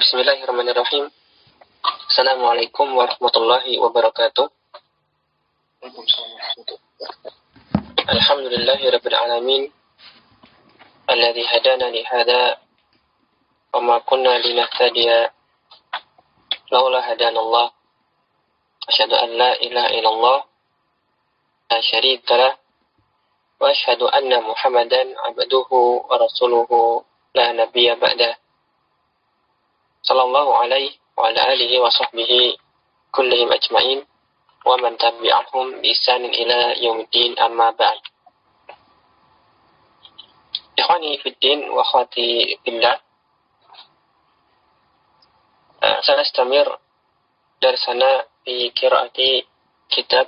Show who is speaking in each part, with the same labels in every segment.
Speaker 1: Bismillahirrahmanirrahim. Assalamualaikum warahmatullahi wabarakatuh. Alhamdulillahirabbil alamin. Alladzi hadana li hadza wa ma kunna linahtadiya laula hadanallah. Asyhadu an la ilaha illallah la syarika lah wa asyhadu anna Muhammadan abduhu wa rasuluhu la nabiyya ba'da. Sallallahu alaihi wa ala alihi wa sahbihi kullihim ajma'in wa man tabi'ahum bi ihsanin ila yaumiddin, amma ba'd. Ikhwani fid din wa akhwati fillah, sanastamir darsana fi qiraati kitab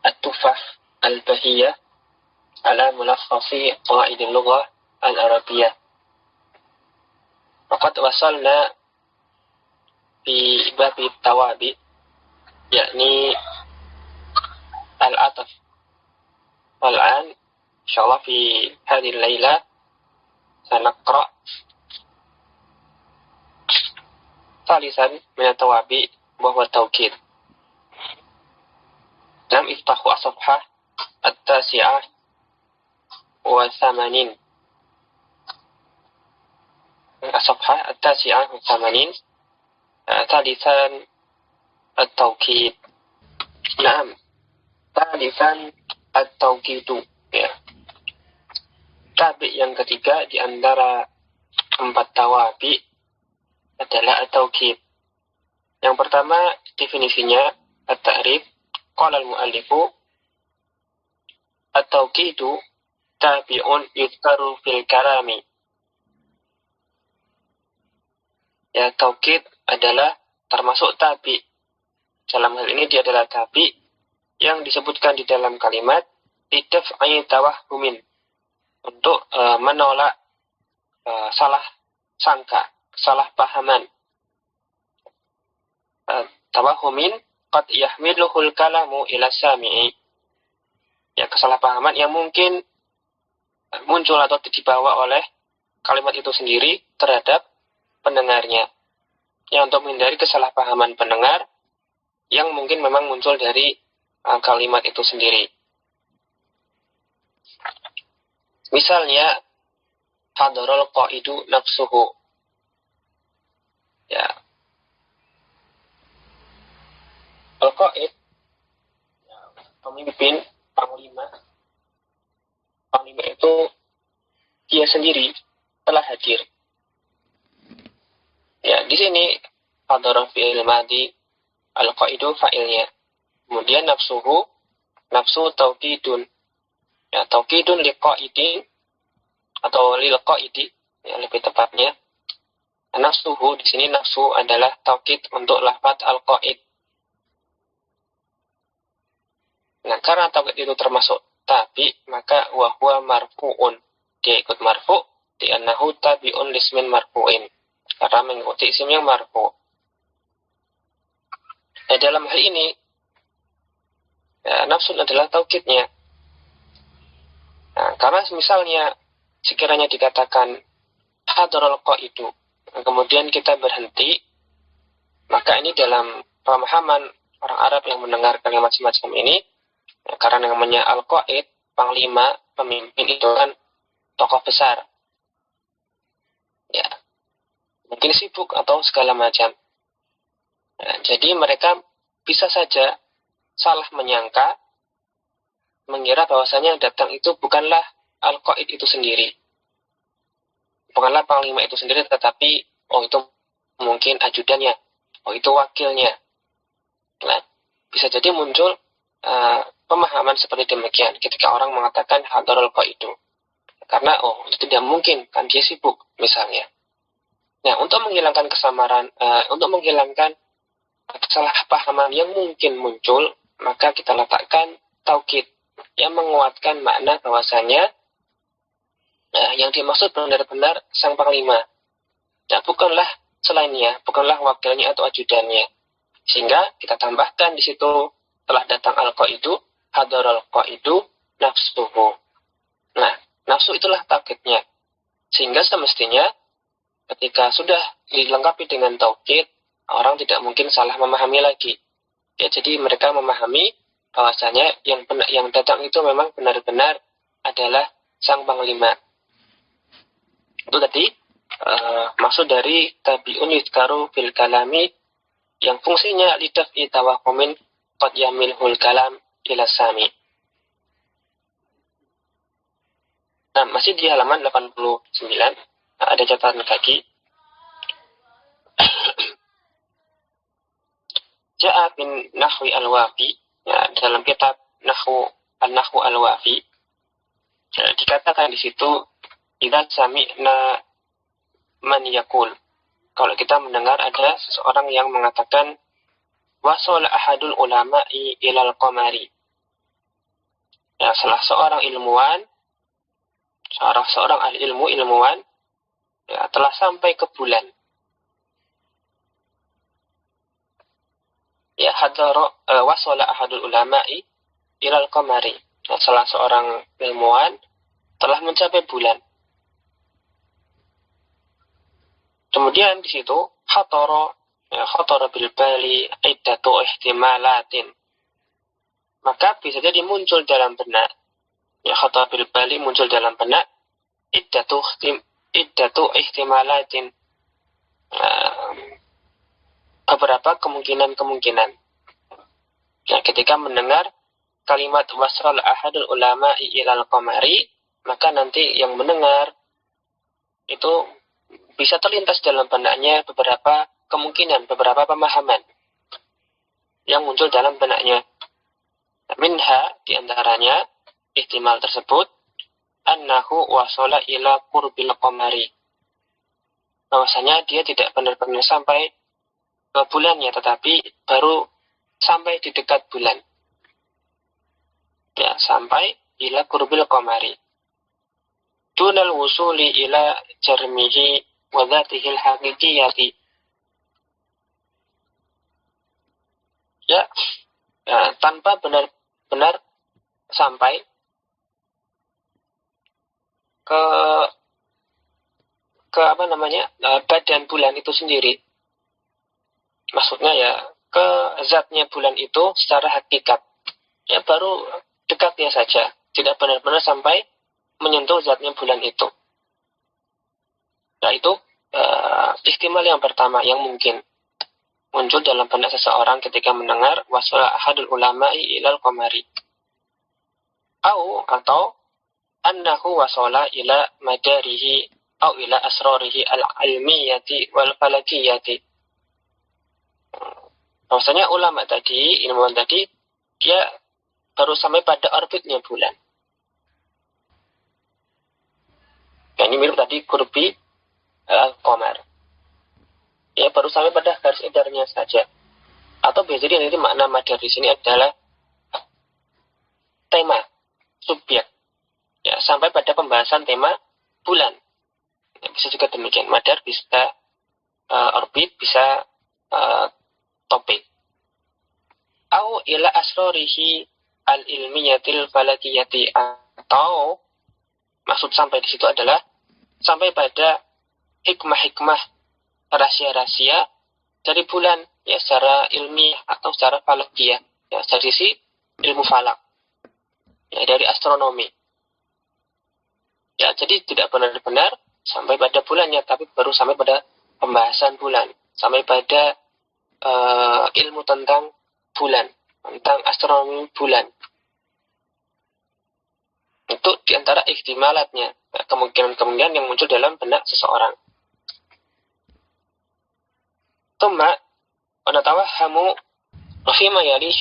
Speaker 1: At-Tuffah Al-Bahiyah ala mulakhasi qawaidil lughah al-arabiyyah. Faqad wasalna fi babi tawabi, yakni al-ataf. Wal'an insyaallah fi hadhihi al-laila sanaqra thalithan min at-tawabi wa huwa tawkid. Nam iftahu as-safhah at-tasi'ah wa thamanin. الصفحة التاسعة والثمانين. ثالثا التوكيد. نعم، ثالثا التوكيد. Ya. Tabi yang ketiga di antara 4 tawabi adalah at-taukid. Yang pertama definisinya at-ta'rif. Qala al-muallifu at-taukidu tabi'un yudhkaru fil kalami. Ya, taukid adalah termasuk tabi. Dalam hal ini dia adalah tabi yang disebutkan di dalam kalimat idaf'i tawahhumin, untuk menolak salah sangka, salah pahaman. Tawahhumin qad yahmiluhul kalamu ila sami'i. Ya, kesalahpahaman yang mungkin muncul atau dibawa oleh kalimat itu sendiri terhadap pendengarnya. Yang untuk menghindari kesalahpahaman pendengar yang mungkin memang muncul dari kalimat itu sendiri. Misalnya hadarul qaidu nafsuhu. Ya. Al-qaid, pemimpin, panglima itu dia sendiri telah hadir. Ya, di sini hadara fi'il madhi, al-qaidu fa'ilnya. Kemudian nafsuhu, nafsu taukidun. Ya, taukidun liqaidin atau lil qaidi, ya lebih tepatnya. Nafsuhu di sini nafsu adalah taukid untuk lafaz al-qaid. Nah, karena taukid itu termasuk tabi, maka wa huwa marfu'un. Dia ikut marfu' di annahu tabi'un lismin marfu'in. Karena mengikuti isim yang marfu. Nah, dalam hal ini ya, nafsun adalah taukidnya. Nah, karena misalnya sekiranya dikatakan hadarul qaidu, kemudian kita berhenti, maka ini dalam pemahaman orang Arab yang mendengar kalimat semacam ini, ya, karena namanya al-qaid, panglima, pemimpin itu kan tokoh besar. Ya, mungkin sibuk atau segala macam. Nah, jadi mereka bisa saja salah menyangka, mengira bahwasanya yang datang itu bukanlah al-qaid itu sendiri, bukanlah panglima itu sendiri, tetapi itu mungkin ajudannya, itu wakilnya. Nah, bisa jadi muncul pemahaman seperti demikian ketika orang mengatakan hadarul qaidu, karena itu tidak mungkin, kan dia sibuk misalnya. Nah, untuk menghilangkan kesamaran, untuk menghilangkan kesalahpahaman yang mungkin muncul, maka kita letakkan taukid yang menguatkan makna bahwasanya yang dimaksud benar-benar sang panglima. Nah, bukanlah selainnya, bukanlah wakilnya atau ajudannya. Sehingga kita tambahkan di situ telah datang al-qaidu, hadarul qaidu nafsuhu. Nah, nafsu itulah taukidnya. Sehingga semestinya ketika sudah dilengkapi dengan taukid, orang tidak mungkin salah memahami lagi. Ya, jadi mereka memahami bahwasanya yang datang itu memang benar-benar adalah sang panglima. Itu tadi maksud dari tabi'un yudkaru fil kalami yang fungsinya lidaf'i tawahumin qad yamilhul kalam ila sami. Nah, masih di halaman 89, ada catatan kaki. Ja'a bin Nahwi al-Wafi, ya, dalam kitab An-Nahwu al-Wafi, ya, dikatakan di situ idza sami'na man yaqul, kalau kita mendengar ada seseorang yang mengatakan wasala ahadul ulama'i ilal qamari, ya, salah seorang ilmuwan, seorang ahli ilmuwan, ya, telah sampai ke bulan. Ya, wasala ahadul ulama'i ilal qamari, ya, salah seorang ilmuwan telah mencapai bulan. Kemudian di situ khatara bil bali iddatu ihtimalatin, maka bisa jadi muncul dalam benak, ya, khatara bil bali muncul dalam benak iddatu ihtimalatin, beberapa kemungkinan. Ya, ketika mendengar kalimat wasal ahadul ulama'i ilal qamari, maka nanti yang mendengar itu bisa terlintas dalam benaknya beberapa kemungkinan, beberapa pemahaman yang muncul dalam benaknya. Minha, diantaranya ihtimal tersebut, annahu wasala ila qurbil qamari, bahwasanya dia tidak benar-benar sampai ke bulannya, tetapi baru sampai di dekat bulan. Ya, sampai ila qurbil qamari. Dunal wusuli ila jarmihi wa dzatihil haqiqiyati. Ya, tanpa benar-benar sampai ke badan bulan itu sendiri. Maksudnya ya ke zatnya bulan itu secara hakikat. Ya, baru dekatnya saja, tidak benar-benar sampai menyentuh zatnya bulan itu. Nah, itu ihtimal yang pertama yang mungkin muncul dalam benak seseorang ketika mendengar wasala ahadul ulama'i ilal qamari. Atau annahu wasala ila madarihi au ila asrarihi al-ilmiyati wal falakiyati. Maksudnya ulama tadi, ilmuwan tadi, dia baru sampai pada orbitnya bulan. Ya, ini mirip tadi kurbi qamar. Ya, baru sampai pada garis edarnya saja. Atau biasanya nanti makna madar di sini adalah tema, subjek. Ya, sampai pada pembahasan tema bulan. Ya, bisa juga demikian. Madar bisa orbit, bisa topik. Au ila asrorihi al-ilmiyatil falakiyati, atau maksud sampai di situ adalah sampai pada hikmah-hikmah, rahasia-rahasia dari bulan, ya, secara ilmiah atau secara falakiyah, ya, dari sisi ilmu falak, ya, dari astronomi. Ya, jadi tidak benar-benar sampai pada bulannya, tapi baru sampai pada pembahasan bulan, sampai pada ilmu tentang bulan, tentang astronomi bulan. Itu diantara ihtimalatnya, kemungkinan-kemungkinan yang muncul dalam benak seseorang. Tumma wanatawahhamu fima yalih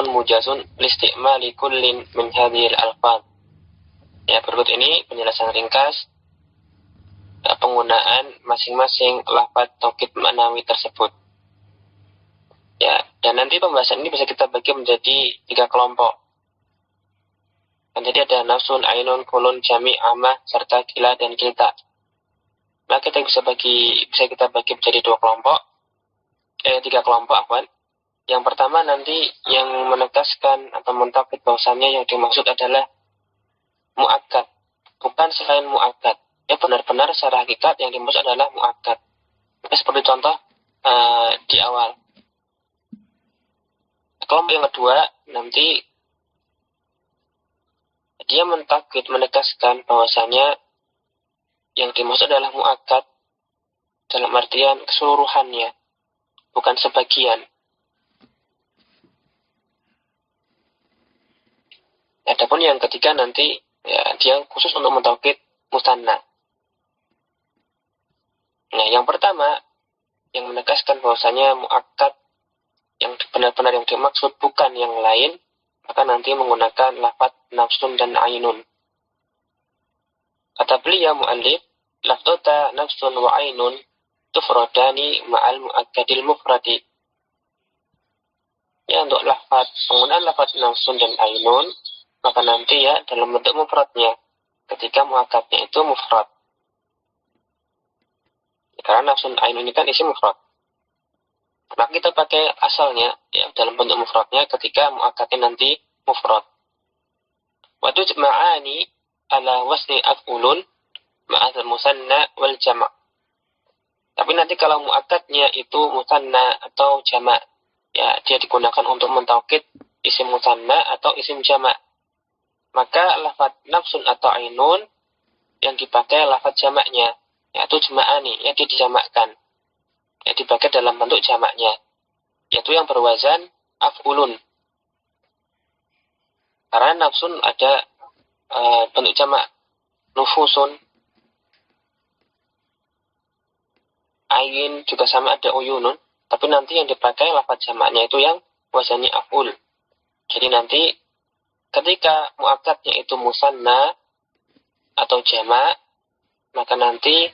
Speaker 1: mujazun listi'mali kullin min hadhil alfaz. Ya, berikut ini penjelasan ringkas penggunaan masing-masing lafaz taukid ma'nawi tersebut. Ya, dan nanti pembahasan ini bisa kita bagi menjadi 3 kelompok. Dan jadi ada nafsun, ainun, kulun, jami, amah, serta kila dan kilta. Nah, kita bisa kita bagi menjadi 3 kelompok, afwan. Yang pertama nanti yang menegaskan atau mentaukid bahwasannya yang dimaksud adalah muakkad, bukan selain muakkad. ya benar-benar secara hakikat yang dimaksud adalah muakkad. Seperti contoh di awal. Kelompok yang kedua nanti dia mentakwid, menegaskan bahwasanya yang dimaksud adalah muakkad dalam artian keseluruhannya, bukan sebagian. Adapun yang ketiga nanti ya dia khusus untuk mentakwid musanna. Nah, yang pertama yang menegaskan bahwasanya muakkad yang benar-benar yang dimaksud bukan yang lain, maka nanti menggunakan lafadz nafsun dan ainun. Kata beliau mu'allif, lafdota nafsun wa ainun tufradani ma'al muakkadil mufradi. Ya, untuk penggunaan lafadz nafsun dan ainun, maka nanti ya dalam bentuk mufradnya, ketika muakkadnya itu mufrad. Karena nafsun ainun ini kan isi mufrad. Maka kita pakai asalnya ya dalam bentuk mufradnya ketika muakkadnya nanti mufrad. Wa tujma'ani ala wasni af'ulun ma'al musanna wal jama'. Tapi nanti kalau muakkadnya itu musanna atau jama', ya dia digunakan untuk mentaukid isim musanna atau isim jama'. Maka lafadz nafsun atau ainun yang dipakai lafadz jamaknya, yaitu jama'ani, ya dia dijamakkan, ya dipakai dalam bentuk jamaknya, yaitu yang berwazan af'ulun. Karena nafsun ada bentuk jamak nufusun, ayin juga sama ada uyunun, tapi nanti yang dipakai lafadz jamaknya itu yang wazannya af'ul. Jadi nanti ketika muakkadnya itu musanna atau jama', maka nanti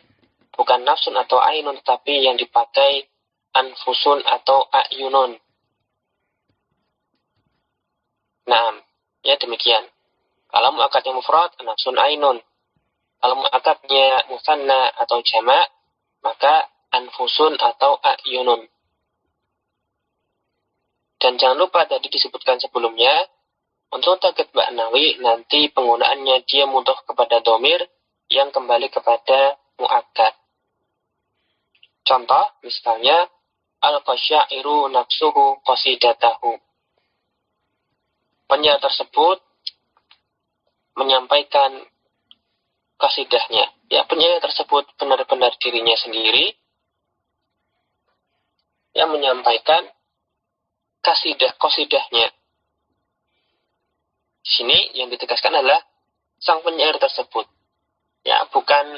Speaker 1: bukan nafsun atau ainun, tetapi yang dipakai anfusun atau ayunun. Nah, ya demikian. Kalau muakkadnya mufrad, nafsun ainun. Kalau muakkadnya musanna atau jama', maka anfusun atau ayunun. Dan jangan lupa tadi disebutkan sebelumnya, untuk taukid ma'nawi nanti penggunaannya dia mudhof kepada dhamir yang kembali kepada muakkad. Contoh misalnya al-qasyairu nafsuhu qasidatahu. Penyair tersebut menyampaikan qasidahnya. Ya, penyair tersebut benar-benar dirinya sendiri yang menyampaikan qasidahnya. Di sini yang ditegaskan adalah sang penyair tersebut, ya bukan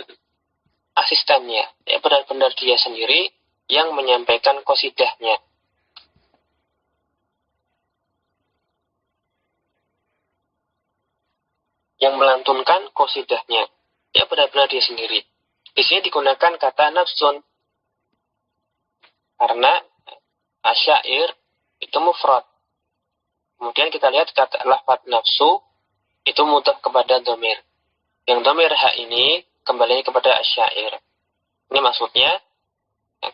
Speaker 1: asistennya, ya benar-benar dia sendiri yang menyampaikan qasidahnya. Yang melantunkan qasidahnya, ya benar-benar dia sendiri. Di sini digunakan kata nafsun karena asyair itu mufrad. Kemudian kita lihat kata lafadz nafsu itu mudhof kepada dhamir. Yang dhamir ha ini kembali kepada asyair. Ini maksudnya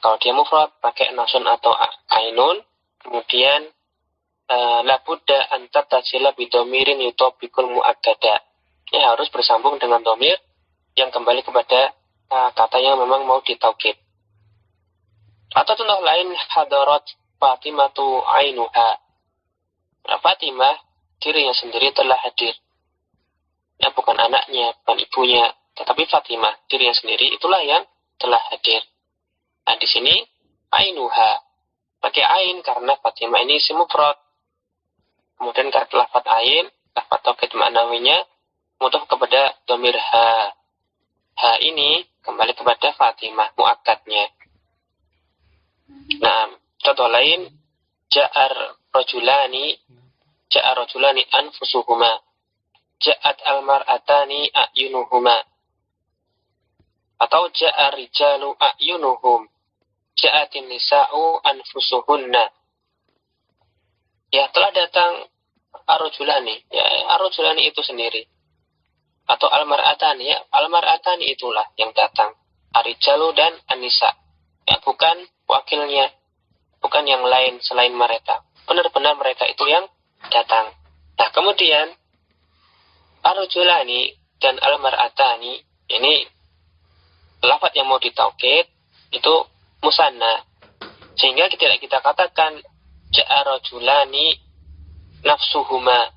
Speaker 1: kalau dia mufrad pakai nafsun atau ainun, kemudian labudda an tattasila bi dhamirin yutabiqul muakkada. Ya harus bersambung dengan dhamir yang kembali kepada kata yang memang mau ditaukid. Atau contoh lain, hadarat Fatimatu ainuha. Fatimah dirinya sendiri telah hadir. Ya bukan anaknya, bukan ibunya, tetapi Fatimah dirinya sendiri itulah yang telah hadir. Nah di sini ainuha pakai ain karena Fatimah ini isim mufrad. Kemudian karena lafadz ain, lafadz taukid ma'nawinya mudhof kepada dhamir ha. Ha ini kembali kepada Fatimah muakkadnya. Nah, contoh lain, ja'ar rajulani anfusuhuma, ja'at almar'atani a'yunuhuma, atau ja'ar rijalu a'yunuhum, ja'atin nisa'u anfusuhunna. Ya telah datang ar-rajulani, ya ar-rajulani itu sendiri, atau almar'atani, ya almar'atani itulah yang datang, ar-rijalu dan an-nisa, ya bukan wakilnya, bukan yang lain selain mereka. Benar-benar mereka itu yang datang. Nah, kemudian ar-rajulani dan al-mar'atani ini lafaz yang mau ditaukid itu musanna, sehingga tidak kita katakan ja'a rajulani nafsuhuma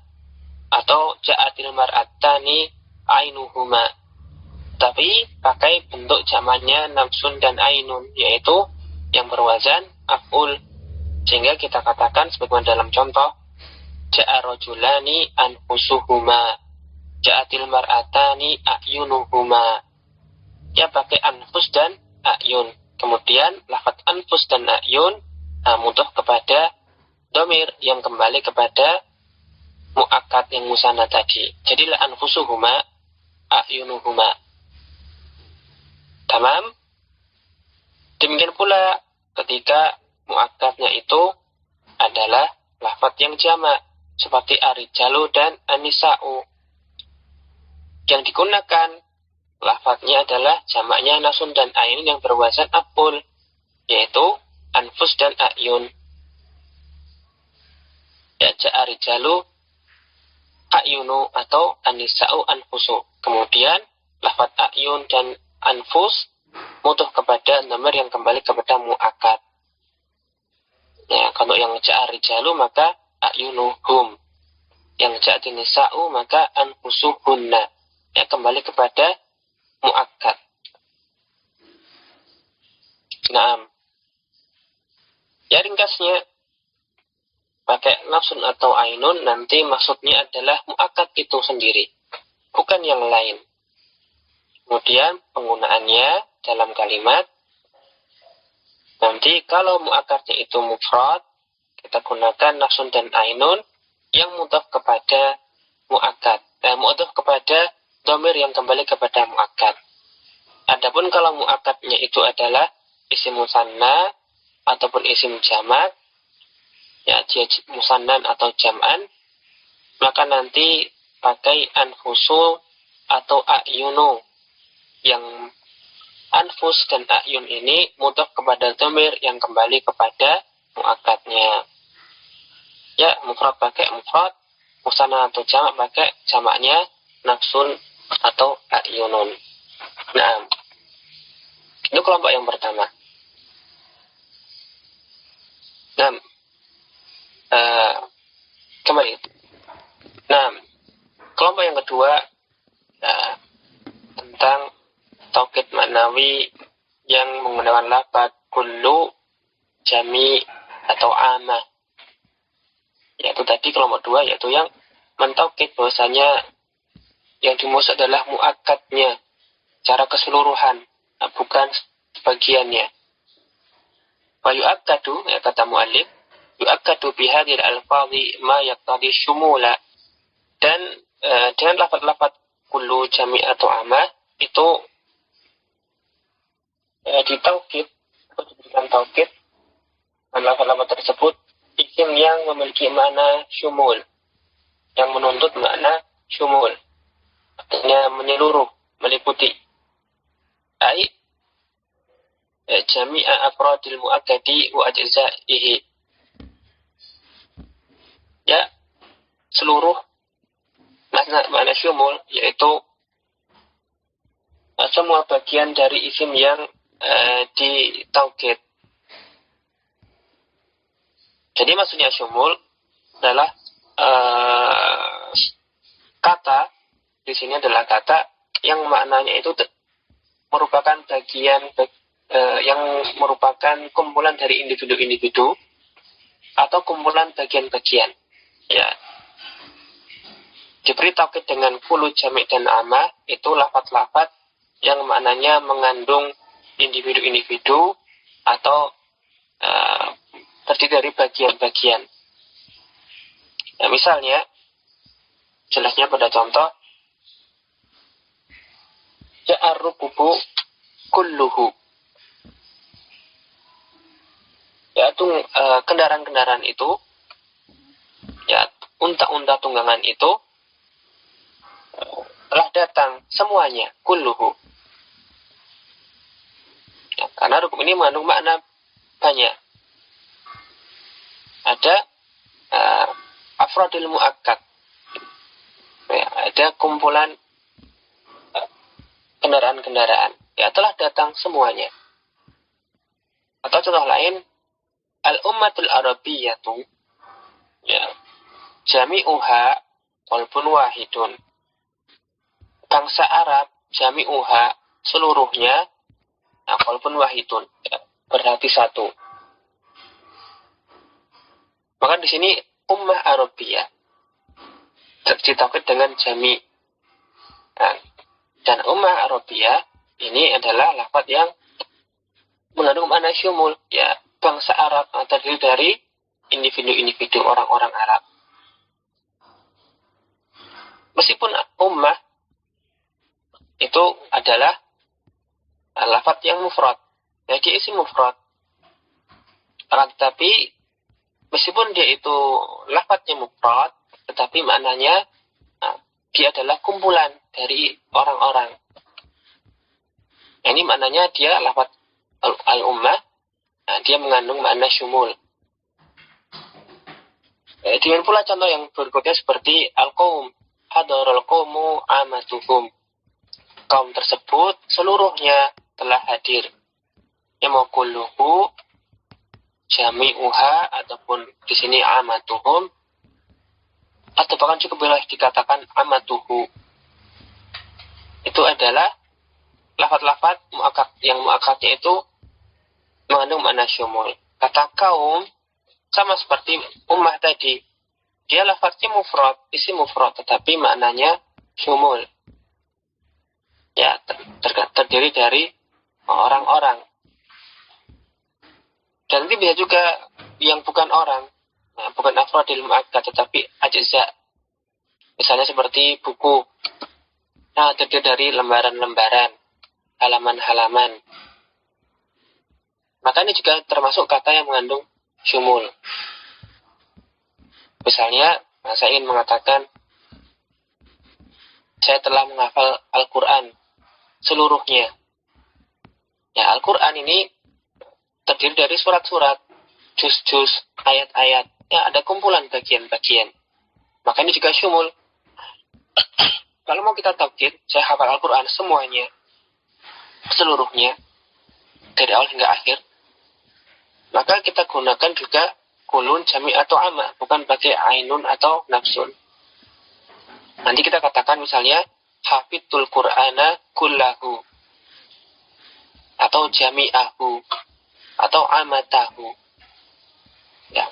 Speaker 1: atau ja'atil mar'atani ainuhuma, tapi pakai bentuk jamaknya nafsun dan ainun, yaitu yang berwazan af'ul, sehingga kita katakan sebagaimana dalam contoh ja'a rajulani anfusuhuma, ja'atil mar'atani a'yunuhuma. Ya, pakai anfus dan a'yun. Kemudian lafaz anfus dan a'yun mutuh kepada dhamir yang kembali kepada muakkad yang musanna tadi. Jadi la anfusuhuma a'yunuhuma. Tamam. Demikian pula ketika muakkadnya itu adalah lafaz yang jamak seperti arijalu dan anisa'u. Yang digunakan lafaznya adalah jamaknya nasun dan ain yang berwazan af'ul, yaitu anfus dan a'yun. Ya, ja'a rijalu a'yunu atau anisa'u anfusu. Kemudian lafaz a'yun dan anfus mutuh kepada dhamir yang kembali kepada muakkad. Ya, kalau yang ja'a rijalu maka a'yunuhum. Yang ja'a nisa'u maka anfusuhunna. Ya, kembali kepada muakkad. Naam. Ya, ringkasnya pakai nafsun atau ainun nanti maksudnya adalah muakkad itu sendiri, bukan yang lain. Kemudian penggunaannya dalam kalimat, nanti kalau muakkadnya itu mufrad, kita gunakan nafsun dan ainun yang mudhaf kepada muakkad, mudhaf kepada dhamir yang kembali kepada muakkad. Adapun kalau muakkadnya itu adalah isim musanna ataupun isim jamak, ya dia musannan atau jam'an, maka nanti pakai anfusu atau a'yunu. Yang anfus dan a'yun ini mudhaf kepada dhamir yang kembali kepada muakkadnya. Ya, mufrad pakai mufrad, musanna atau jamak pakai jamaknya nafsun atau a'yunun. Nah, itu kelompok yang pertama. Nah, kembali. Nah, kelompok yang kedua tentang taukid maknawi yang menggunakan lafaz kullu, jami atau amah. Yaitu tadi kelompok dua, yaitu yang mentaukid bahwasanya yang dimaksud adalah muakkadnya secara keseluruhan, bukan sebagiannya. Wa yu'akkadu, ya kata muallif, yu'akkadu bihadil alfadhi ma yaqtadi syumula. Dan dengan lafaz-lafaz kullu, jami atau amah itu ditaukid atau diberikan taukid dan lafaz-lafaz tersebut isim yang memiliki makna syumul, yang menuntut makna syumul, artinya menyeluruh, meliputi. Ai jami'a afradil muakkadi wa ajza'ihi. Ya, seluruh makna syumul, yaitu semua bagian dari isim yang ditaukid. Jadi maksudnya syumul adalah kata, di sini adalah kata yang maknanya itu merupakan bagian yang merupakan kumpulan dari individu-individu atau kumpulan bagian-bagian. Ya, diberi taukid dengan kullu, jami' dan amah, itu lafaz-lafaz yang maknanya mengandung individu-individu atau terdiri dari bagian-bagian. Nah, misalnya, jelasnya pada contoh, ja'ar rukubu kulluhu. Yaitu kendaraan-kendaraan itu, ya unta-unta tunggangan itu telah datang semuanya, kulluhu. Ya, karena rukun ini mengandung makna banyak. Ada afradil muakkad. Ya, ada kumpulan kendaraan-kendaraan. ya telah datang semuanya. Atau contoh lain, al-ummatul arabiyyatu, ya, jami'uha qalbun wahidun. Bangsa Arab, jami'uha, seluruhnya, qalbun wahidun, ya, berarti satu. Maka di sini ummah Arabiyah ditaukid dengan jami. Nah, dan ummah Arabiyah ini adalah lafaz yang mengandung makna syumul, ya, bangsa Arab terdiri dari individu-individu orang-orang Arab. Meskipun ummah itu adalah lafaz yang mufrad, jadi isim mufrad. Tetapi meskipun dia itu lafaznya mufrad, tetapi maknanya dia adalah kumpulan dari orang-orang. Ini maknanya dia lafaz al-ummah, dia mengandung makna syumul. Dengan pula contoh yang berikutnya seperti al-qaum, hadarul qaumu amatuhum. Kaum tersebut seluruhnya telah hadir. Yamukulluhu jami'uha, ataupun di sini amatuhum, atau bahkan cukup boleh dikatakan amatuhu. Itu adalah lafaz-lafaz muakkad yang muakkadnya itu mengandung makna syumul. Kata kaum sama seperti ummah tadi. Dia lafaznya mufrad, isim mufrad, tetapi maknanya syumul. Ya, terdiri dari orang-orang. Dan nanti bisa juga yang bukan orang, bukan afrodil muakkad, tetapi ajza. Misalnya seperti buku. Nah, terdiri dari lembaran-lembaran, halaman-halaman. Maka ini juga termasuk kata yang mengandung syumul. Misalnya, saya ingin mengatakan, saya telah menghafal Al-Quran seluruhnya. Ya, Al-Quran ini terdiri dari surat-surat, juz-juz, ayat-ayat. Ya, ada kumpulan bagian-bagian. Maka ini juga syumul. Kalau mau kita taukid, saya hafal Al-Quran semuanya, seluruhnya, dari awal hingga akhir, maka kita gunakan juga kulun, jami atau amma, bukan pakai ainun atau nafsun. Nanti kita katakan misalnya hafidul Qur'ana kullahu, atau jami'ahu, atau amatahu. Ya,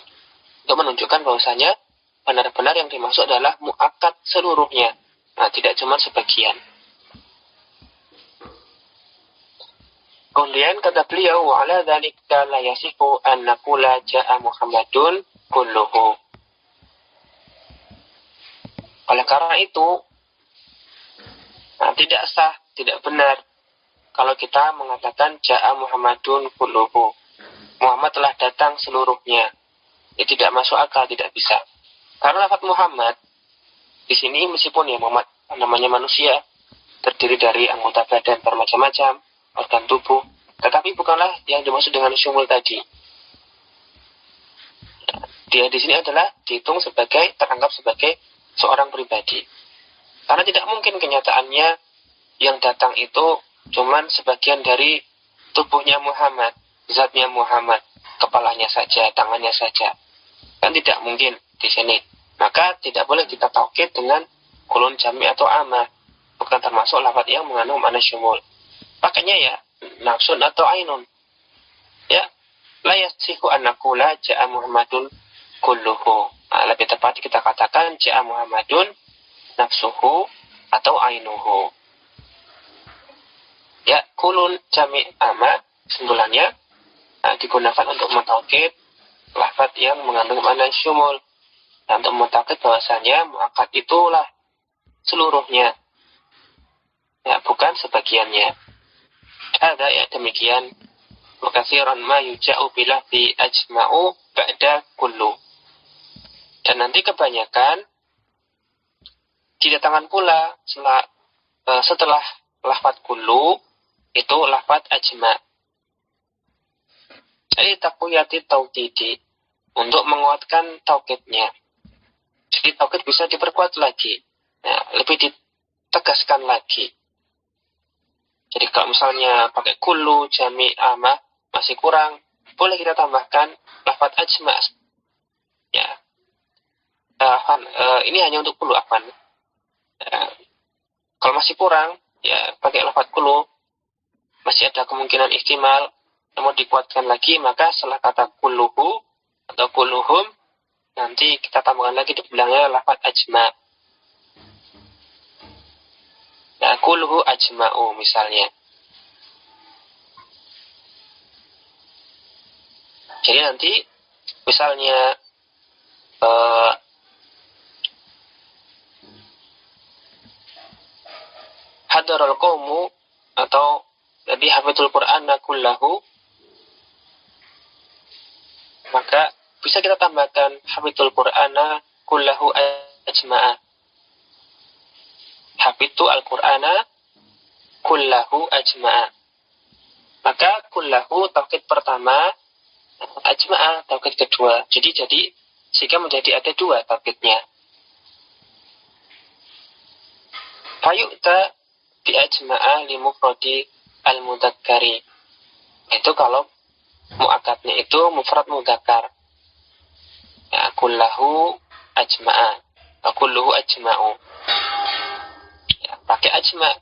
Speaker 1: untuk menunjukkan bahwasanya benar-benar yang dimaksud adalah muakkad seluruhnya. Nah, tidak cuma sebagian. Kemudian kata beliau, wa ala dzalika la yasifu an naqula jaa Muhammadun kulluhu. Oleh karena itu, tidak sah, tidak benar kalau kita mengatakan jaa Muhammadun kulluhu. Muhammad telah datang seluruhnya. Ya, tidak masuk akal, tidak bisa. Karena lafaz Muhammad di sini meskipun ya Muhammad namanya manusia, terdiri dari anggota badan bermacam-macam, organ tubuh, tetapi bukanlah yang dimaksud dengan syumul tadi. Dia di sini adalah dihitung sebagai, teranggap sebagai seorang pribadi. Karena tidak mungkin kenyataannya yang datang itu cuman sebagian dari tubuhnya Muhammad, zatnya Muhammad, kepalanya saja, tangannya saja. Kan tidak mungkin di sini. Maka tidak boleh kita taukid dengan kulun, jami atau amma. Bukan termasuk lafaz yang mengandung makna syumul. Pakainya ya nafsun atau ainun. Ya, la yasihu an naqula jaa Muhammadun kulluhu. Lebih tepat kita katakan jaa Muhammadun nafsuhu atau ainuhu. Ya, kulun, jami, amma simpulannya digunakan untuk mentaukid lafaz yang mengandung makna syumul. Dan untuk mentaukid bahwasanya muakkad itulah seluruhnya. Ya, bukan sebagiannya. Ada ya demikian. Makatsiran ma yuja'u bilafzi ajma'u ba'da kullu. Dan nanti kebanyakan didatangkan pula setelah lafaz kullu itu lafaz ajma'. Jadi taqwiyati tauhidi untuk menguatkan taukidnya. Jadi taukid bisa diperkuat lagi. Nah, lebih ditegaskan lagi. Jadi kalau misalnya pakai kullu, jami, amah, masih kurang, boleh kita tambahkan lafaz ajma. Ya, ini hanya untuk kullu, afan. Kalau masih kurang, ya pakai lafaz kullu. Masih ada kemungkinan ihtimal, namun dikuatkan lagi, maka setelah kata kulluhu atau kulluhum, nanti kita tambahkan lagi di belakangnya lafaz ajma. Nah, kulluhu ajma'u misalnya. Jadi nanti misalnya hadarul qaumu atau jadi hafidul Qur'ana kullahu, maka bisa kita tambahkan hafidul Qur'ana kullahu ajma'a. Hafidtu al-Qur'ana kullahu ajma'a. Maka kullahu taukid pertama, ajma'a taukid kedua. Jadi sehingga menjadi ada dua taukidnya. Fayu'ta bi ajma'a li mufradi al-mudzakkari. Itu kalau mu'akadnya itu mufrad mudzakkar. Ya, kullahu ajma'a. Kulluhu ajma'u. Pakai ajma'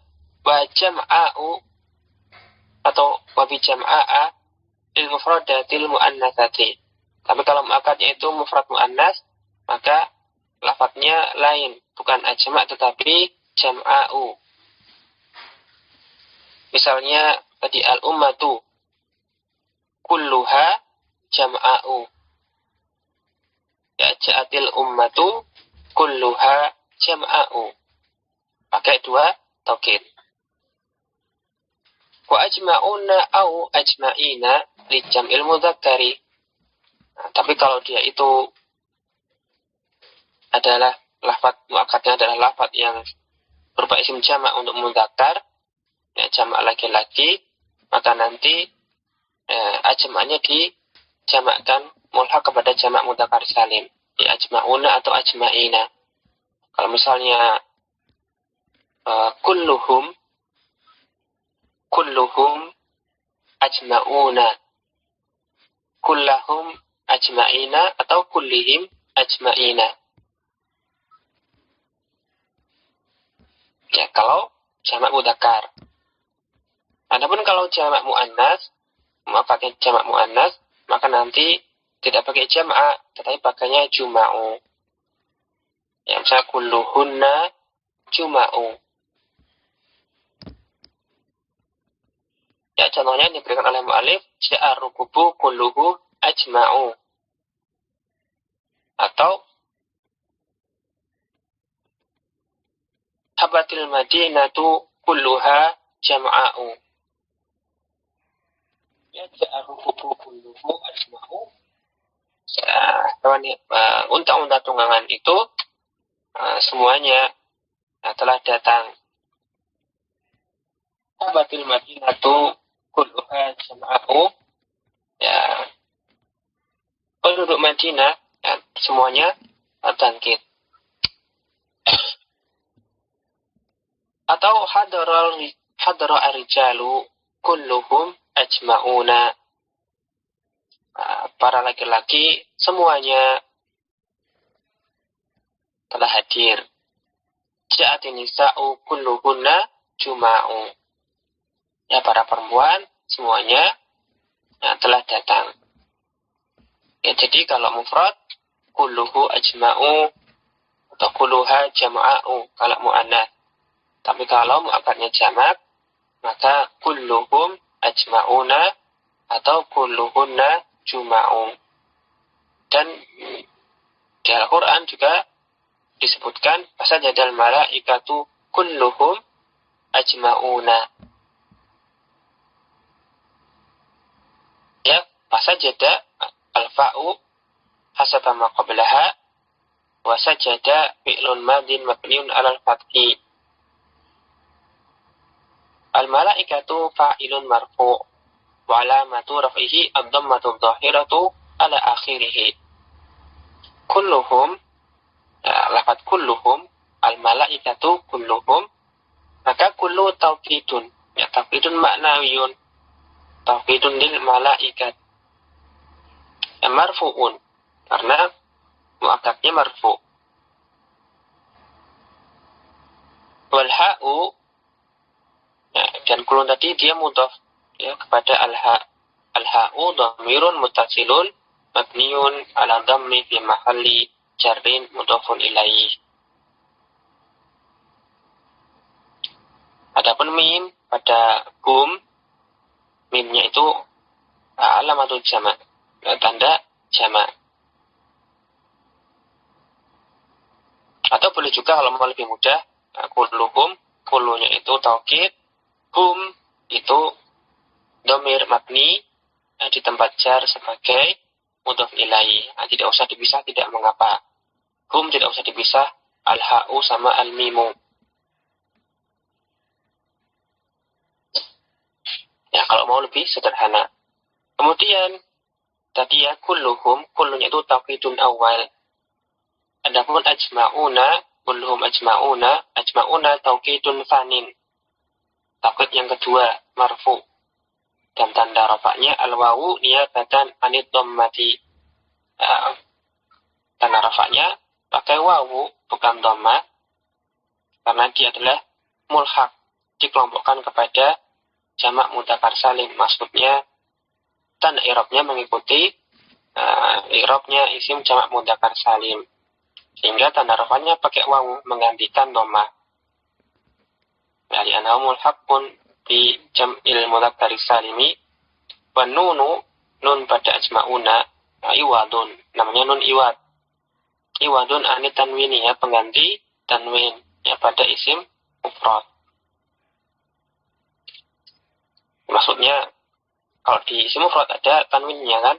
Speaker 1: wa jam'a'u atau wa bi jam'a'a lil mufradatil muannatsati. Tapi kalau muakadnya itu mufrad muannas, maka lafadznya lain, bukan ajma' tetapi jam'a'u. Misalnya tadi al-ummatu kulluha jam'a'u. Ya, ja'atil ummatu kulluha jam'a'u. Pakai dua taukid. Wa ajma'una au ajma'ina li jam'il mudzakkari. Nah, tapi kalau dia itu adalah lafaz muakkadnya adalah lafaz yang berupa isim jamak untuk mudzakkar, ya, jamak laki-laki, maka nanti ajma'nya dijamakkan mulhaq kepada jamak mudzakkar salim, ya, ajma'una atau ajma'ina. Kalau misalnya kulluhum ajma'una, kullahum ajma'ina atau kullihim ajma'ina. Ya, kalau jamak mudzakkar. Adapun kalau jamak muannas, pakai jamak muannas, maka nanti tidak pakai jamak, tetapi pakainya juma'u. Ya, misalnya kulluhunna juma'u. Ya, contohnya diberikan oleh mu'alif, ja'a rukubu kulluhu ajma'u. Atau habatil madinatu kulluha jam'a'u. Ya, ja'a rukubu kulluhu ajma'u. Ya, unta-unta tunggangan itu semuanya telah datang. Habatil madinatu kulluha jam'a'u. Ya, penduduk Madinah, ya, semuanya bangkit. Atau hadara ar-rijalu kulluhum ajma'una. Para laki-laki semuanya telah hadir. Ja'atin nisa'u kulluhunna juma'u. Ya, para perempuan semuanya telah datang. Ya, jadi kalau mufrad kulluhu ajma'u atau kulluha jama'u kalau mu'annas. Tapi kalau mu'akadnya jamak, maka kulluhum ajma'una atau kulluhunna juma'u. Dan di Al-Quran juga disebutkan fasajadal malaikatu kulluhum ajma'una. Ya, fasajada al-fa'u hasaba ma qablaha wa sajada fi'lun madin mabniun 'alal fathi. Al-malaikatu fa'ilun marfu' wa 'alamatu raf'ihi ad-dhammatu adh-dhahiratu 'ala akhirih. Kulluhum, lafaz kulluhum, al-malaikatu kulluhum, maka kullu taukidun Ya, tauhidun maknawiyun, tauhidun lil malaikat. Ya, marfu'un, karena muakkadnya marfu'. Wal ha'u, ya, dan kulun tadi dia mudhaf ya kepada al-ha. Al-ha'u dhamirun muttasilun mabniun ala dhammi fi mahalli jarrin mudhafun ilaih. Adapun mim pada gum, mimnya itu alamatul jama', tanda jama'. Atau boleh juga kalau mau lebih mudah, kulluhum, kullunya itu taukid, hum itu dhamir mabni di tempat jar sebagai mudhaf ilaih. Tidak usah dipisah, tidak mengapa. Hum tidak usah dipisah, al-ha'u sama al-mimu. Ya, kalau mau lebih sederhana. Kemudian tadi ya kulluhum, kullunya itu taukidun awal. Adapun ajma'una, kulluhum ajma'una, ajma'una taukidun fanin. Taukid yang kedua, marfu. Dan tanda rafa'nya al-wawu niyabatan anid dhammati. Tanda rafa'nya pakai wawu bukan dhamma, karena dia adalah mulhaq, dikelompokkan kepada jamak mudzakkar salim. Maksudnya tanda i'rabnya mengikuti i'rabnya isim jamak mudzakkar salim, sehingga tanda rafa'nya pakai wawu menggantikan dhamma. Dari anamul haqqun di jam'il mudzakkar salimi, wa nunu, nun pada ajma'una iwadun, namanya nun iwad. Iwadun anit tanwini, ya, pengganti tanwin ya pada isim mufrad. Maksudnya kalau di isim mufrad ada tanwinnya kan,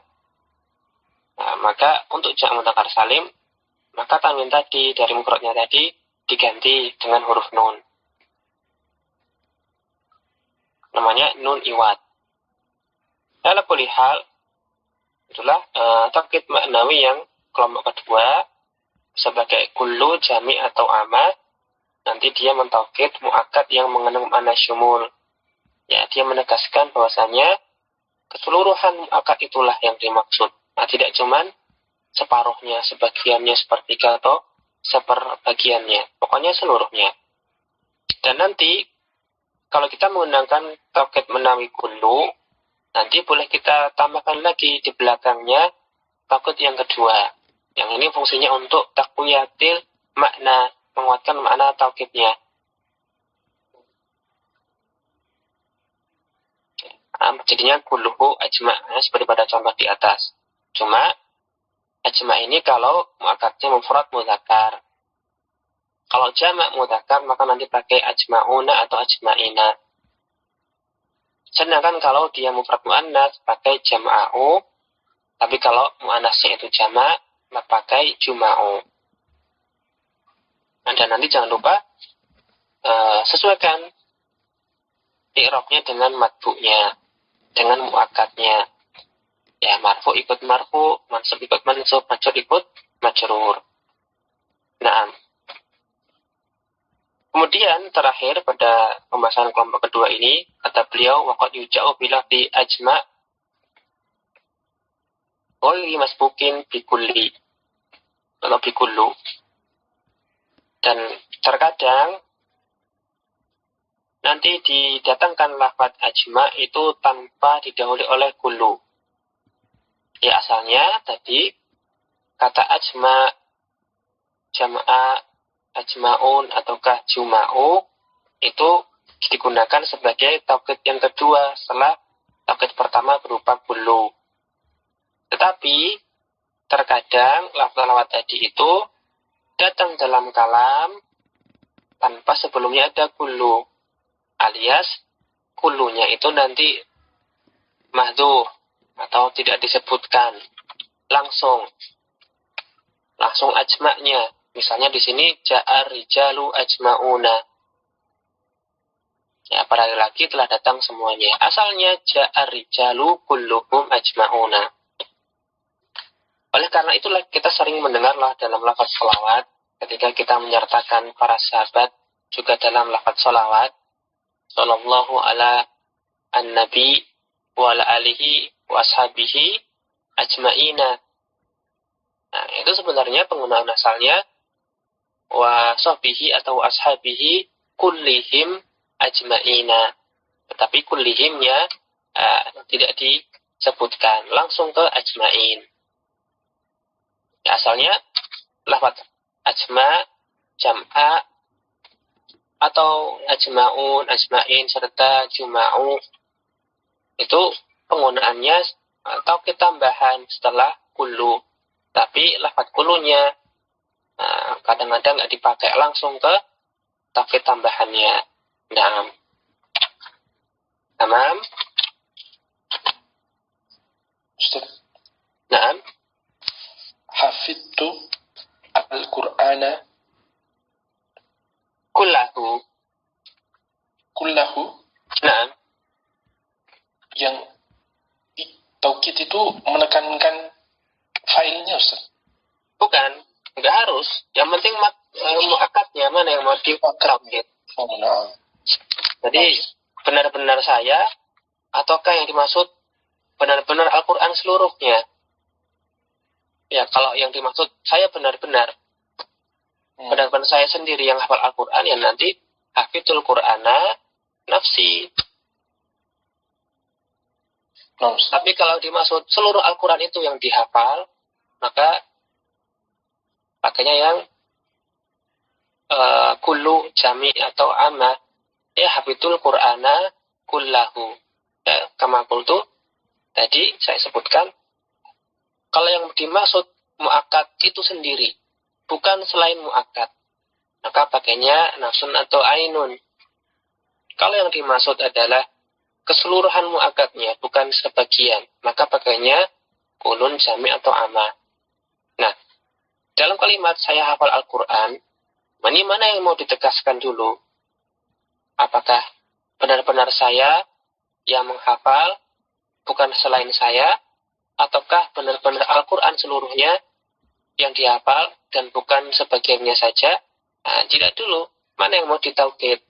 Speaker 1: nah, maka untuk jamak mudzakkar salim, maka tanwin tadi dari mufradnya tadi diganti dengan huruf nun, namanya nun iwad. Dalam hal itulah taukid maknawi yang kelompok kedua sebagai kullu, jami atau ama. Nanti dia mentaukid muakkad yang mengandung makna syumul. Ya, dia menegaskan bahwasanya keseluruhan muakkad itulah yang dimaksud. Nah, tidak cuman separuhnya, sebagiannya, sepertiga atau seperbagiannya. Pokoknya seluruhnya. Dan nanti kalau kita menggunakan taukid menawi kullu, nanti boleh kita tambahkan lagi di belakangnya taukid yang kedua. Yang ini fungsinya untuk taqwiyatil makna, menguatkan makna taukidnya. Jadinya kulluhu ajma', seperti pada contoh di atas. Cuma ajma' ini kalau muakkadnya mufrad mudzakkar. Kalau jamak mudzakkar maka nanti pakai ajma'una atau ajma'ina. Sedangkan kalau dia mufrad muannas pakai jama'u. Tapi kalau muannasnya itu jamak maka pakai juma'u. Dan nanti jangan lupa sesuaikan i'rabnya dengan matbu'nya, dengan muakkadnya. Ya, marfu ikut marfu, mansub ikut mansub, majrur ikut majrur. Nah, kemudian terakhir pada pembahasan kelompok kedua ini, kata beliau, waqad yuja'u bila di ajma' ghairi masbukin bikulli atau bikullu. Dan terkadang nanti didatangkan lafaz ajma' itu tanpa didahului oleh kullu. Ya, asalnya tadi kata ajma', jama'a, ajma'un ataukah juma'u itu digunakan sebagai taukid yang kedua setelah taukid pertama berupa kullu. Tetapi terkadang lafaz tadi itu datang dalam kalam tanpa sebelumnya ada kullu, alias kullunya itu nanti mahdzuf atau tidak disebutkan langsung ajma'nya. Misalnya di sini ja'ar rijalu ajma'una. Ya, para lelaki telah datang semuanya. Asalnya ja'ar rijalu kulluhum ajma'una. Oleh karena itulah kita sering mendengarlah dalam lafaz sholawat, ketika kita menyertakan para sahabat juga dalam lafaz sholawat, sallallahu ala an-nabi wa ala alihi wa ashabihi ajma'ina. Nah, itu sebenarnya penggunaan asalnya wa sahbihi atau ashabihi kullihim ajma'ina. Tetapi kullihimnya tidak disebutkan, langsung ke ajma'in. Ya, asalnya lafaz ajma, jam'a, atau ajma'un, ajma'in, serta juma'u. Itu penggunaannya taukid tambahan setelah kullu. Tapi lafaz kullunya kadang-kadang nggak dipakai, langsung ke taukid tambahannya. Tamam.
Speaker 2: Ustaz.
Speaker 1: Naam.
Speaker 2: Hafidtu al-Qur'ana
Speaker 1: Kullahu. Naam.
Speaker 2: Yang taukid itu menekankan failnya, Ustaz?
Speaker 1: Bukan, nggak harus. Yang penting mu'akadnya mana yang mau ditaukid. Jadi benar-benar saya, ataukah yang dimaksud benar-benar Al-Quran seluruhnya? Ya, kalau yang dimaksud saya benar-benar saya sendiri yang hafal Al-Quran, ya nanti hafidul Qur'ana nafsi. Tapi kalau dimaksud seluruh Al-Quran itu yang dihafal, maka pakainya yang kullu, jami, atau amma. Ya, hafidul Qur'ana kullahu. Ya, kama qultu, tadi saya sebutkan, kalau yang dimaksud mu'akkad itu sendiri, bukan selain mu'akkad, maka pakainya nafsun atau ainun. Kalau yang dimaksud adalah keseluruhan mu'akkadnya, bukan sebagian, maka pakainya kulun, jami, atau amma. Nah, dalam kalimat saya hafal Al-Quran, mana yang mau ditegaskan dulu? Apakah benar-benar saya yang menghafal, bukan selain saya, ataukah benar-benar Al-Quran seluruhnya yang dihafal dan bukan sebagiannya saja? Nah, tidak dulu. Mana yang mau ditaukid?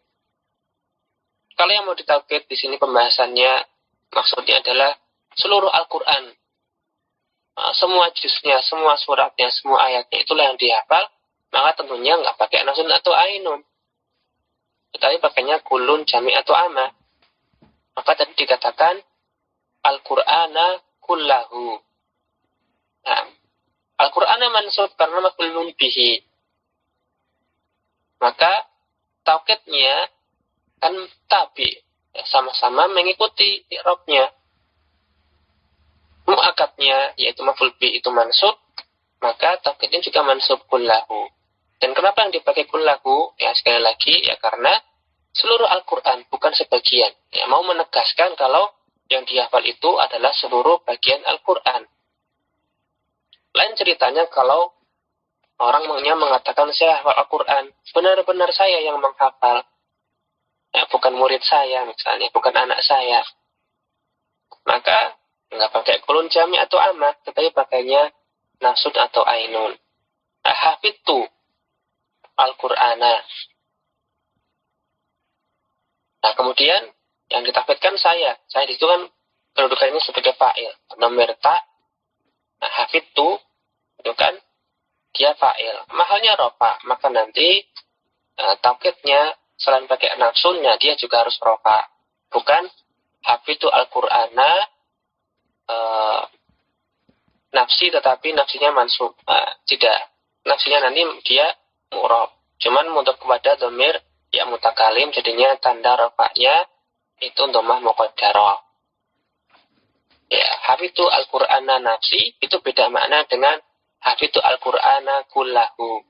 Speaker 1: Kalau yang mau ditaukid di sini pembahasannya maksudnya adalah seluruh Al-Quran. Nah, semua juznya, semua suratnya, semua ayatnya, itulah yang dihafal, maka tentunya nggak pakai nafsun atau ainun. Tetapi pakainya kulun, jami, atau amma. Maka tadi dikatakan Al-Qur'ana kullahu. Nah, Al-Qur'ana mansub karena maf'ulun bihi. Maka taukidnya kan tabi, ya, sama-sama mengikuti i'rabnya. Mu'akadnya yaitu maf'ul bihi itu mansub, maka taukidnya juga mansub kullahu. Dan kenapa yang dipakai kullahu? Ya, sekali lagi, ya karena seluruh Al-Quran, bukan sebagian. Ya, mau menegaskan kalau yang dihafal itu adalah seluruh bagian Al-Quran. Lain ceritanya kalau orang mengatakan saya hafal Al-Quran, benar-benar saya yang menghafal. Ya, bukan murid saya misalnya, bukan anak saya. Maka nggak pakai kulun, jami, atau amma, tetapi pakainya nafsun atau ainun. Hafidtu Al-Qur'ana. Nah, kemudian yang ditafsirkan saya di situ kan kedudukannya sebagai fa'il, dhamir ta. Nah, hafidtu itu kan dia fa'il, mahalnya rofa, maka nanti taukidnya selain pakai nafsunnya dia juga harus rofa, bukan hafidtu Al-Qur'ana nafsi tetapi nafsinya mansub. Tidak, nafsinya nanti dia mu'rab, cuman untuk kepada dhamir ya mutakalim, jadinya tanda rafa'nya itu dhammah muqaddarah. Ya, hafidtu Al-Qur'ana nafsi itu beda makna dengan hafidtu Al-Qur'ana kullahu.